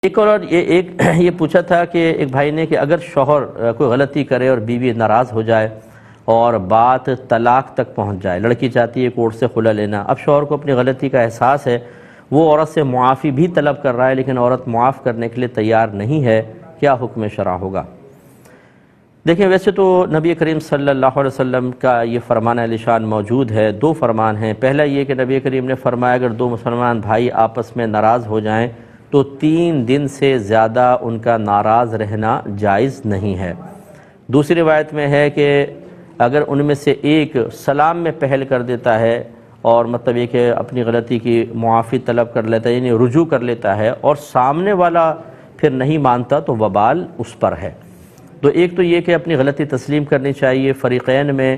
ایک اور یہ پوچھا تھا کہ ایک بھائی نے کہ اگر شوہر کوئی غلطی کرے اور بیوی ناراض ہو جائے اور بات طلاق تک پہنچ جائے، لڑکی چاہتی ہے کورٹ سے خلا لینا، اب شوہر کو اپنی غلطی کا احساس ہے، وہ عورت سے معافی بھی طلب کر رہا ہے لیکن عورت معاف کرنے کے لیے تیار نہیں ہے، کیا حکم شرع ہوگا؟ دیکھیں، ویسے تو نبی کریم صلی اللہ علیہ وسلم کا یہ فرمان عالی شان موجود ہے، دو فرمان ہیں۔ پہلا یہ کہ نبی کریم نے فرمایا اگر دو مسلمان بھائی آپس میں ناراض ہو جائیں تو 3 دن سے زیادہ ان کا ناراض رہنا جائز نہیں ہے۔ دوسری روایت میں ہے کہ اگر ان میں سے ایک سلام میں پہل کر دیتا ہے اور مطلب یہ کہ اپنی غلطی کی معافی طلب کر لیتا ہے، یعنی رجوع کر لیتا ہے، اور سامنے والا پھر نہیں مانتا تو وبال اس پر ہے۔ تو ایک تو یہ کہ اپنی غلطی تسلیم کرنی چاہیے۔ فریقین میں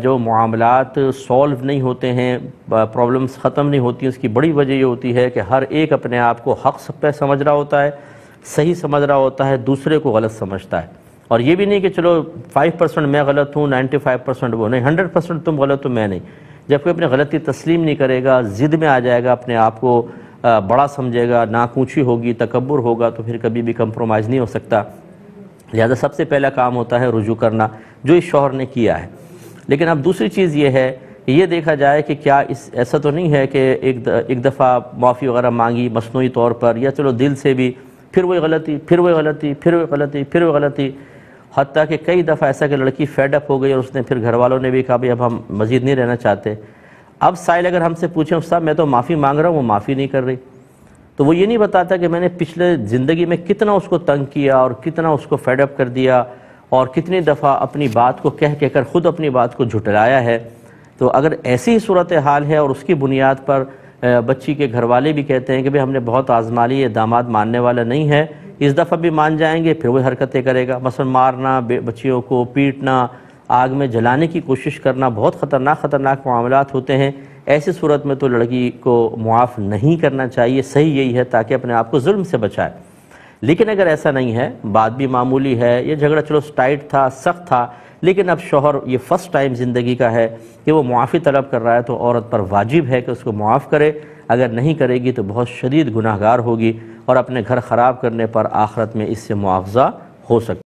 جو معاملات سولو نہیں ہوتے ہیں، پرابلمز ختم نہیں ہوتی، اس کی بڑی وجہ یہ ہوتی ہے کہ ہر ایک اپنے آپ کو حق پہ سمجھ رہا ہوتا ہے، صحیح سمجھ رہا ہوتا ہے، دوسرے کو غلط سمجھتا ہے۔ اور یہ بھی نہیں کہ چلو 5% میں غلط ہوں، 95% وہ نہیں، 100% تم غلط ہو میں نہیں۔ جب کوئی اپنی غلطی تسلیم نہیں کرے گا، ضد میں آ جائے گا، اپنے آپ کو بڑا سمجھے گا، ناکوچی ہوگی، تکبر ہوگا، تو پھر کبھی بھی کمپرومائز نہیں ہو سکتا۔ لہذا سب سے پہلا کام ہوتا ہے رجوع کرنا، جو اس شوہر نے کیا ہے۔ لیکن اب دوسری چیز یہ ہے کہ یہ دیکھا جائے کہ کیا ایسا تو نہیں ہے کہ ایک دفعہ معافی وغیرہ مانگی مصنوعی طور پر، یا چلو دل سے بھی پھر وہی غلطی، پھر وہی غلطی، پھر وہی غلطی، پھر وہی غلطی، حتیٰ کہ کئی دفعہ ایسا کہ لڑکی فیڈ اپ ہو گئی اور اس نے پھر گھر والوں نے بھی کہا بھئی اب ہم مزید نہیں رہنا چاہتے۔ اب سائل اگر ہم سے پوچھیں استاد میں تو معافی مانگ رہا ہوں، وہ معافی نہیں کر رہی، تو وہ یہ نہیں بتاتا کہ میں نے پچھلے زندگی میں کتنا اس کو تنگ کیا اور کتنا اس کو فیڈ اپ کر دیا اور کتنی دفعہ اپنی بات کو کہہ کر خود اپنی بات کو جھٹلایا ہے۔ تو اگر ایسی ہی صورتحال ہے اور اس کی بنیاد پر بچی کے گھر والے بھی کہتے ہیں کہ بھئی ہم نے بہت آزما لی، یہ داماد ماننے والا نہیں ہے، اس دفعہ بھی مان جائیں گے، پھر وہی حرکتیں کرے گا، مثلا مارنا، بچیوں کو پیٹنا، آگ میں جلانے کی کوشش کرنا، بہت خطرناک معاملات ہوتے ہیں۔ ایسی صورت میں تو لڑکی کو معاف نہیں کرنا چاہیے، صحیح یہی ہے تاکہ اپنے آپ کو ظلم سے بچائے۔ لیکن اگر ایسا نہیں ہے، بات بھی معمولی ہے، یہ جھگڑا چلو ٹائٹ تھا، سخت تھا، لیکن اب شوہر یہ فرسٹ ٹائم زندگی کا ہے کہ وہ معافی طلب کر رہا ہے، تو عورت پر واجب ہے کہ اس کو معاف کرے۔ اگر نہیں کرے گی تو بہت شدید گناہگار ہوگی اور اپنے گھر خراب کرنے پر آخرت میں اس سے معاوضہ ہو سکتا ہے۔